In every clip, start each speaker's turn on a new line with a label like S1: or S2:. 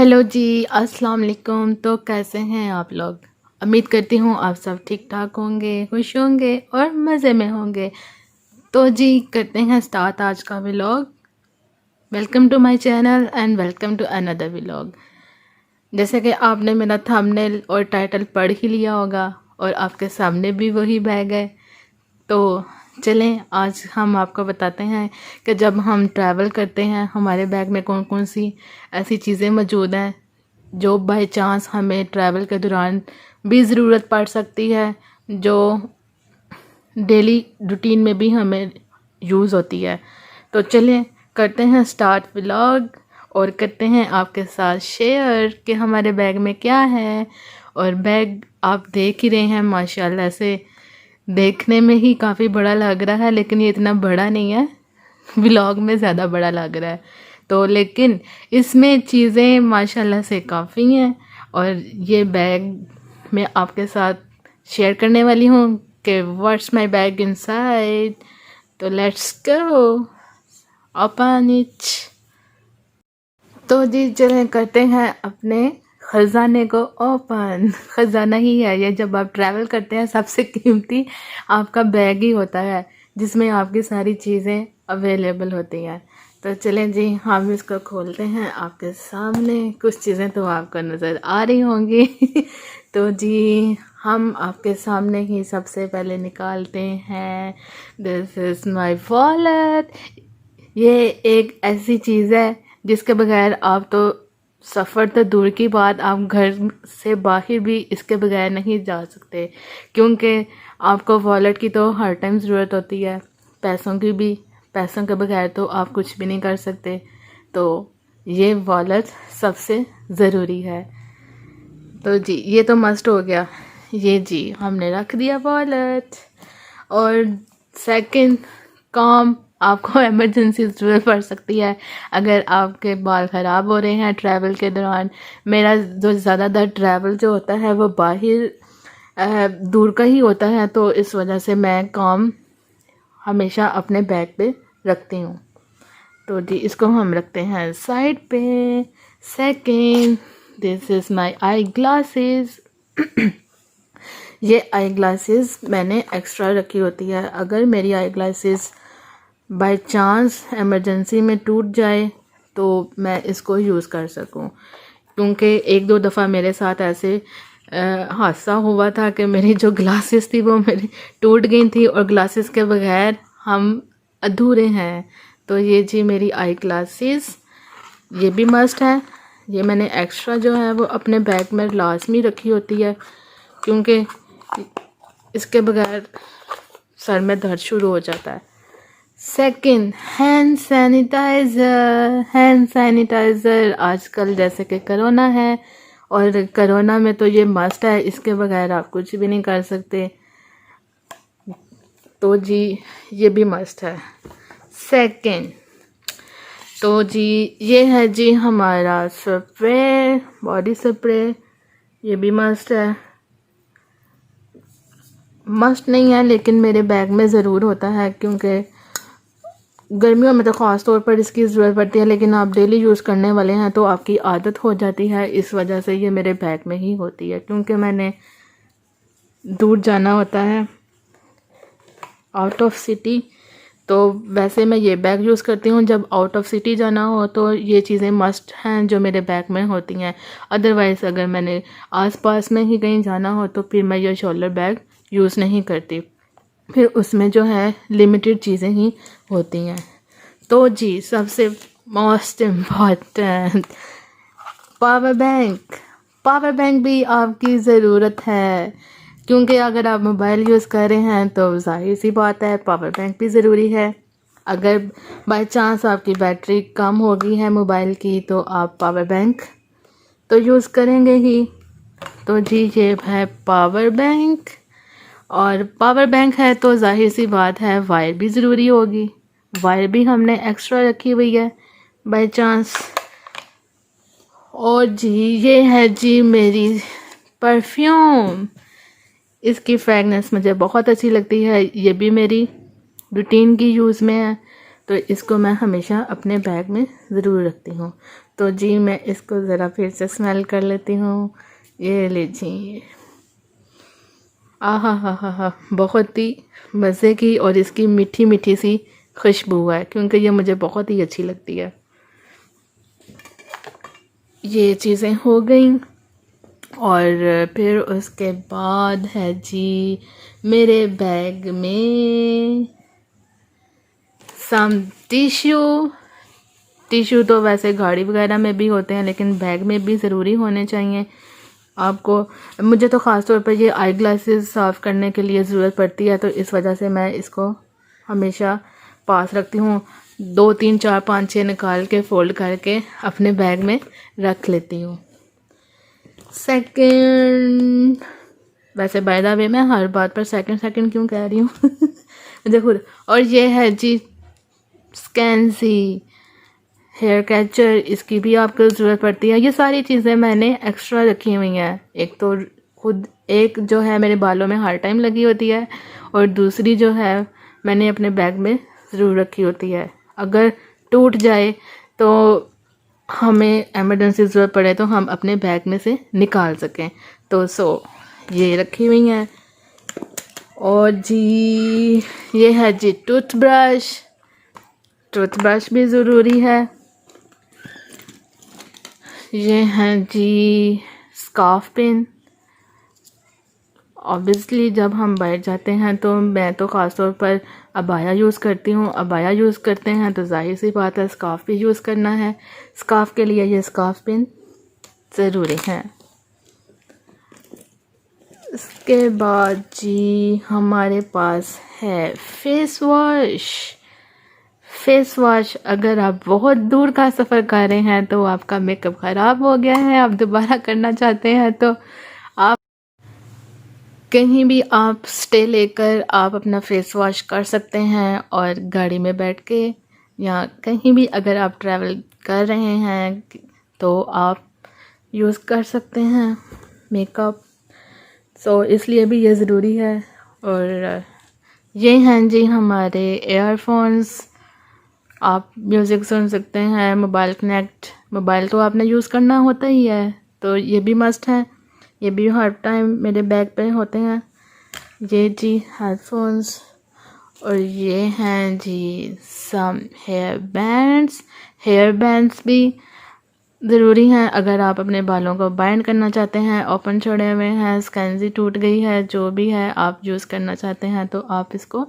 S1: Hello जी, अस्सलाम वालेकुम। तो कैसे हैं आप लोग? उम्मीद करती हूँ आप सब ठीक ठाक होंगे, खुश होंगे और मज़े में होंगे। तो जी करते हैं स्टार्ट आज का vlog. Welcome to my channel and welcome to another vlog. जैसे कि आपने मेरा थंबनेल और टाइटल पढ़ ही लिया होगा और आपके सामने भी वही बैग है। तो चलें आज हम आपको बताते हैं कि जब हम ट्रैवल करते हैं हमारे बैग में कौन कौन सी ऐसी चीज़ें मौजूद हैं जो बाय चांस हमें ट्रैवल के दौरान भी ज़रूरत पड़ सकती है, जो डेली रूटीन में भी हमें यूज़ होती है। तो चलें करते हैं स्टार्ट व्लॉग और करते हैं आपके साथ शेयर कि हमारे बैग में क्या है। और बैग आप देख ही रहे हैं माशाल्लाह से, देखने में ही काफ़ी बड़ा लग रहा है लेकिन ये इतना बड़ा नहीं है, व्लॉग में ज़्यादा बड़ा लग रहा है। तो लेकिन इसमें चीज़ें माशाल्लाह से काफ़ी हैं और ये बैग मैं आपके साथ शेयर करने वाली हूँ कि व्हाट्स माय बैग इनसाइड। तो लेट्स गो ओपन इट। तो जी चलें करते हैं अपने ख़जाने को ओपन। ख़जाना ही है ये, जब आप ट्रैवल करते हैं सबसे कीमती आपका बैग ही होता है जिसमें आपकी सारी चीज़ें अवेलेबल होती हैं। तो चलें जी हम इसको खोलते हैं आपके सामने। कुछ चीज़ें तो आपको नज़र आ रही होंगी तो जी हम आपके सामने ही सबसे पहले निकालते हैं दिस इज़ माय वॉलेट। ये एक ऐसी चीज़ है जिसके बगैर आप तो सफ़र तो दूर की बात, आप घर से बाहर भी इसके बगैर नहीं जा सकते, क्योंकि आपको वॉलेट की तो हर टाइम ज़रूरत होती है, पैसों की भी। पैसों के बगैर तो आप कुछ भी नहीं कर सकते। तो ये वॉलेट सबसे ज़रूरी है। तो जी ये तो मस्ट हो गया, ये जी हमने रख दिया वॉलेट। और सेकंड काम, आपको इमरजेंसी ज़रूरत पड़ सकती है अगर आपके बाल ख़राब हो रहे हैं ट्रैवल के दौरान। मेरा जो ज़्यादातर ट्रैवल जो होता है वो बाहर दूर का ही होता है, तो इस वजह से मैं काम हमेशा अपने बैग पे रखती हूँ। तो जी इसको हम रखते हैं साइड पे। Second this is my eye glasses. ये आई ग्लासेस मैंने एक्स्ट्रा रखी होती है, अगर मेरी eye glasses by chance emergency में टूट जाए तो मैं इसको यूज़ कर सकूं। क्योंकि एक दो दफ़ा मेरे साथ ऐसे हादसा हुआ था कि मेरी जो ग्लासेस थी वो मेरी टूट गई थी और ग्लासेस के बगैर हम अधूरे हैं। तो ये जी मेरी आई ग्लासेस, ये भी मस्ट है। ये मैंने एक्स्ट्रा जो है वो अपने बैग में लाजमी रखी होती है, क्योंकि इसके बगैर सर में दर्द शुरू हो जाता है। Second hand sanitiser. Hand sanitiser आजकल जैसे कि कोरोना है और कोरोना में तो ये मस्ट है, इसके बगैर आप कुछ भी नहीं कर सकते। तो जी ये भी मस्ट है। सेकंड तो जी ये है जी हमारा स्प्रे, बॉडी स्प्रे, ये भी मस्ट है। मस्ट नहीं है लेकिन मेरे बैग में ज़रूर होता है, क्योंकि गर्मियों में तो ख़ास तौर पर इसकी ज़रूरत पड़ती है, लेकिन आप डेली यूज़ करने वाले हैं तो आपकी आदत हो जाती है, इस वजह से ये मेरे बैग में ही होती है। क्योंकि मैंने दूर जाना होता है आउट ऑफ सिटी, तो वैसे मैं ये बैग यूज़ करती हूँ। जब आउट ऑफ सिटी जाना हो तो ये चीज़ें मस्ट हैं जो मेरे बैग में होती हैं। अदरवाइज़ अगर मैंने आसपास में ही कहीं जाना हो तो फिर मैं ये शोल्डर बैग यूज़ नहीं करती, फिर उसमें जो है लिमिटेड चीज़ें ही होती हैं। तो जी सबसे most important power bank. Power bank भी आपकी ज़रूरत है, क्योंकि अगर आप मोबाइल यूज़ कर रहे हैं तो जाहिर सी बात है पावर बैंक भी ज़रूरी है। अगर बाय चांस आपकी बैटरी कम हो गई है मोबाइल की तो आप पावर बैंक तो यूज़ करेंगे ही। तो जी ये है पावर बैंक, और पावर बैंक है तो जाहिर सी बात है वायर भी ज़रूरी होगी। वायर भी हमने एक्स्ट्रा रखी हुई है बाय चांस। और जी ये है जी मेरी परफ्यूम। इसकी फ्रेगनेंस मुझे बहुत अच्छी लगती है, ये भी मेरी रूटीन की यूज़ में है। तो इसको मैं हमेशा अपने बैग में ज़रूर रखती हूँ। तो जी मैं इसको ज़रा फिर से स्मेल कर लेती हूँ। ये लीजिए, आहा हा हा हा, बहुत ही मज़े की और इसकी मीठी मीठी सी खुशबू है, क्योंकि ये मुझे बहुत ही अच्छी लगती है। ये चीज़ें हो गई और फिर उसके बाद है जी मेरे बैग में सम टिश्यू तो वैसे गाड़ी वगैरह में भी होते हैं, लेकिन बैग में भी ज़रूरी होने चाहिए आपको। मुझे तो ख़ास तौर पर ये आई ग्लासेस साफ़ करने के लिए ज़रूरत पड़ती है, तो इस वजह से मैं इसको हमेशा पास रखती हूँ। 2 3 4 5 6 निकाल के फ़ोल्ड करके अपने बैग में रख लेती हूँ। सेकंड, वैसे बाय द वे मैं हर बात पर सेकंड क्यों कह रही हूँ मुझे खुद। और ये है जी स्कैंसी हेयर कैचर, इसकी भी आपको ज़रूरत पड़ती है। ये सारी चीज़ें मैंने एक्स्ट्रा रखी हुई हैं। एक तो खुद एक जो है मेरे बालों में हर टाइम लगी होती है, और दूसरी जो है मैंने अपने बैग में ज़रूर रखी होती है। अगर टूट जाए तो हमें एमरजेंसी ज़रूरत पड़े तो हम अपने बैग में से निकाल सकें। तो ये रखी हुई हैं। और जी ये है जी टूथब्रश भी ज़रूरी है। ये हैं जी स्कार्फ पिन। ऑब्वियसली जब हम बैठ जाते हैं तो मैं तो ख़ास तौर पर अबाया यूज़ करती हूँ। अबाया यूज़ करते हैं तो जाहिर सी बात है स्कार्फ भी यूज़ करना है। स्कार्फ के लिए ये स्कार्फ पिन ज़रूरी है। इसके बाद जी हमारे पास है फेस वॉश। अगर आप बहुत दूर का सफ़र कर रहे हैं तो आपका मेकअप ख़राब हो गया है, आप दोबारा करना चाहते हैं, तो आप कहीं भी आप स्टे लेकर आप अपना फेस वॉश कर सकते हैं। और गाड़ी में बैठ के या कहीं भी अगर आप ट्रैवल कर रहे हैं तो आप यूज़ कर सकते हैं मेकअप। इसलिए भी ये ज़रूरी है। और ये हैं जी हमारे एयरफोन्स। आप म्यूज़िक सुन सकते हैं, मोबाइल तो आपने यूज़ करना होता ही है, तो ये भी मस्ट है। ये भी हर टाइम मेरे बैग पे होते हैं। ये जी हेडफोन्स। और ये हैं जी सम हेयर बैंड्स भी ज़रूरी हैं। अगर आप अपने बालों को बाइंड करना चाहते हैं, ओपन छोड़े हुए हैं, स्कैंसी टूट गई है, जो भी है आप यूज़ करना चाहते हैं तो आप इसको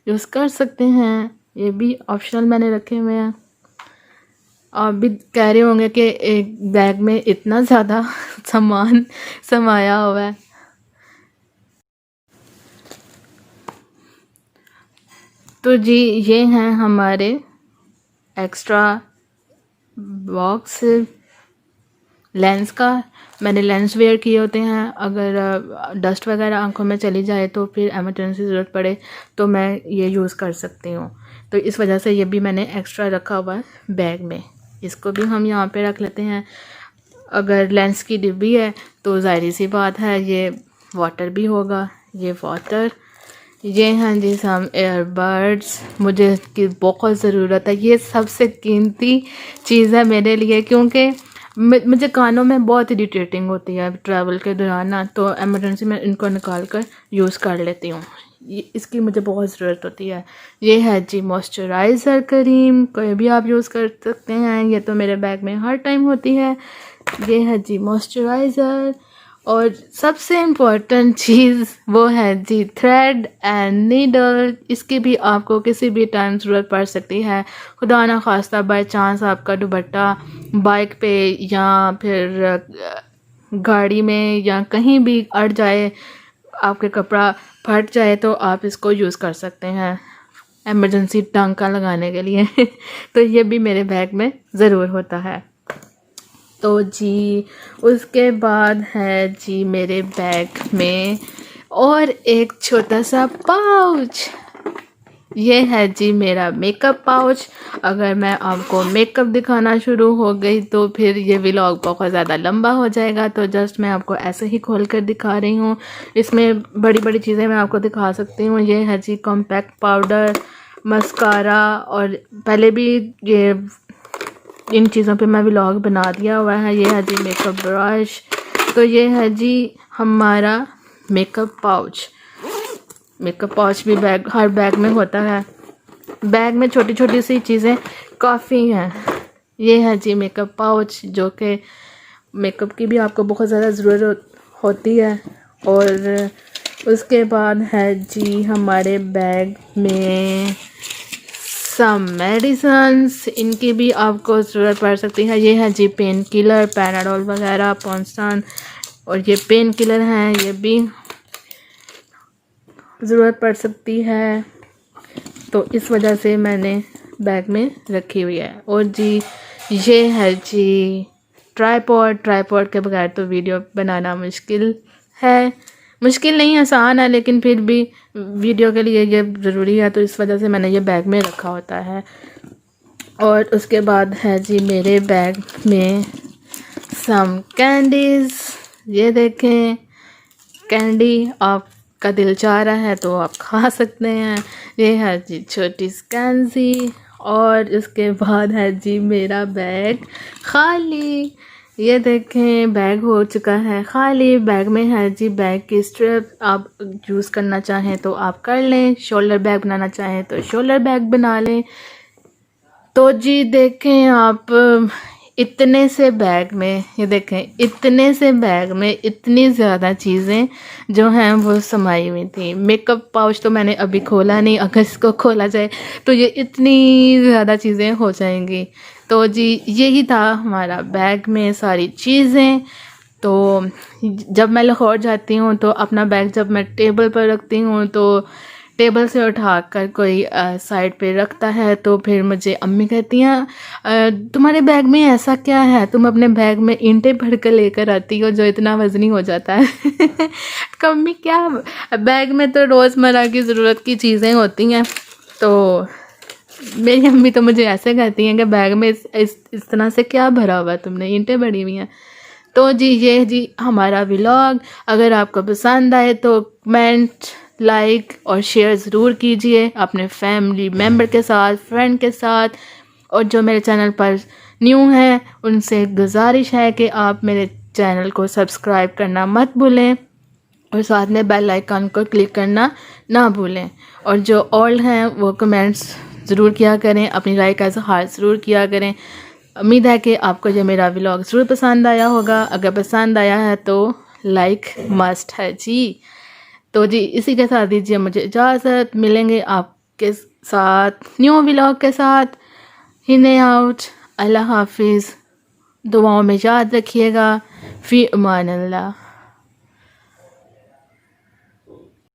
S1: यूज़ कर सकते हैं। ये भी ऑप्शनल मैंने रखे हुए हैं। आप भी कह रहे होंगे कि एक बैग में इतना ज़्यादा सामान समाया हुआ है। तो जी ये हैं हमारे एक्स्ट्रा बॉक्स लेंस का। मैंने लेंस वेयर किए होते हैं। अगर डस्ट वगैरह आंखों में चली जाए तो फिर एमरजेंसी ज़रूरत पड़े तो मैं ये यूज़ कर सकती हूँ। तो इस वजह से ये भी मैंने एक्स्ट्रा रखा हुआ है बैग में। इसको भी हम यहाँ पे रख लेते हैं। अगर लेंस की डिब्बी है तो ज़ाहिर सी बात है ये वाटर भी होगा। ये वाटर। ये हैं जी सम एयरबड्स, मुझे इसकी बहुत ज़रूरत है। ये सबसे कीमती चीज़ है मेरे लिए, क्योंकि मुझे कानों में बहुत इरिटेटिंग होती है ट्रैवल के दौरान ना, तो एमरजेंसी में इनको निकाल कर यूज़ कर लेती हूँ। इसकी मुझे बहुत ज़रूरत होती है। ये है जी मॉइस्चराइज़र क्रीम, कोई भी आप यूज़ कर सकते हैं। ये तो मेरे बैग में हर टाइम होती है। ये है जी मॉइस्चराइज़र। और सबसे इम्पोर्टेंट चीज़ वो है जी थ्रेड एंड नीडल। इसकी भी आपको किसी भी टाइम ज़रूरत पड़ सकती है। खुदा ना खास्ता बाय चांस आपका दुपट्टा बाइक पे या फिर गाड़ी में या कहीं भी अड़ जाए, आपके कपड़ा फट जाए, तो आप इसको यूज़ कर सकते हैं एमरजेंसी टांका लगाने के लिए तो ये भी मेरे बैग में ज़रूर होता है। तो जी उसके बाद है जी मेरे बैग में और एक छोटा सा पाउच। ये है जी मेरा मेकअप पाउच। अगर मैं आपको मेकअप दिखाना शुरू हो गई तो फिर ये व्लॉग बहुत ज़्यादा लंबा हो जाएगा, तो जस्ट मैं आपको ऐसे ही खोल कर दिखा रही हूँ। इसमें बड़ी बड़ी चीज़ें मैं आपको दिखा सकती हूँ। ये है जी कॉम्पैक्ट पाउडर, मस्कारा, और पहले भी ये इन चीज़ों पे मैं व्लॉग बना दिया हुआ है। ये है जी मेकअप ब्रश, तो ये है जी हमारा मेकअप पाउच। मेकअप पाउच भी हर बैग में होता है। बैग में छोटी छोटी सी चीज़ें काफ़ी हैं। ये है जी मेकअप पाउच, जो कि मेकअप की भी आपको बहुत ज़्यादा ज़रूरत होती है। और उसके बाद है जी हमारे बैग में सम मेडिसन्स, इनकी भी आपको ज़रूरत पड़ सकती है। ये है जी पेन किलर, पैराडोल वगैरह, पॉन्स्टान, और ये पेन किलर हैं, ये भी ज़रूरत पड़ सकती है, तो इस वजह से मैंने बैग में रखी हुई है। और जी ये है जी ट्राइपॉड। ट्राइपॉड के बगैर तो वीडियो बनाना मुश्किल है, मुश्किल नहीं, आसान है, लेकिन फिर भी वीडियो के लिए ये ज़रूरी है, तो इस वजह से मैंने ये बैग में रखा होता है। और उसके बाद है जी मेरे बैग में सम कैंडीज़। ये देखें, कैंडी आपका दिल चाह रहा है तो आप खा सकते हैं। ये है जी छोटी स्कैंसी। और उसके बाद है जी मेरा बैग खाली। ये देखें, बैग हो चुका है खाली। बैग में है जी बैग की स्ट्रिप, आप यूज़ करना चाहें तो आप कर लें, शोल्डर बैग बनाना चाहें तो शोल्डर बैग बना लें। तो जी देखें आप, इतने से बैग में, ये देखें इतने से बैग में इतनी ज़्यादा चीज़ें जो हैं वो समाई हुई थी। मेकअप पाउच तो मैंने अभी खोला नहीं, अगर इसको खोला जाए तो ये इतनी ज़्यादा चीज़ें हो जाएंगी। तो जी यही था हमारा बैग में सारी चीज़ें। तो जब मैं लाहौर जाती हूँ तो अपना बैग जब मैं टेबल पर रखती हूँ तो टेबल से उठाकर कोई साइड पे रखता है, तो फिर मुझे अम्मी कहती हैं तुम्हारे बैग में ऐसा क्या है, तुम अपने बैग में ईंटें भर कर लेकर आती हो जो इतना वज़नी हो जाता है। अम्मी क्या, बैग में तो रोज़मर्रा की ज़रूरत की चीज़ें होती हैं। तो मेरी अम्मी तो मुझे ऐसे कहती हैं कि बैग में इस तरह से क्या भरा हुआ है, तुमने ईंटें भरी हुई हैं। तो जी ये जी हमारा व्लॉग, अगर आपको पसंद आए तो कमेंट, लाइक और शेयर ज़रूर कीजिए अपने फैमिली मेम्बर के साथ, फ्रेंड के साथ। और जो मेरे चैनल पर न्यू हैं उनसे गुजारिश है कि आप मेरे चैनल को सब्सक्राइब करना मत भूलें, और साथ में बेल आइकन को क्लिक करना ना भूलें। और जो ओल्ड हैं वो कमेंट्स ज़रूर किया करें, अपनी राय का इज़हार ज़रूर किया करें। उम्मीद है कि आपको ये मेरा व्लॉग ज़रूर पसंद आया होगा। अगर पसंद आया है तो लाइक मस्ट है जी। तो जी इसी के साथ दीजिए मुझे इजाज़त, मिलेंगे आपके साथ न्यू व्लॉग के साथ। हिने आउट, अल्लाह हाफिज़, दुआओं में याद रखिएगा। फ़ी अमान अल्लाह।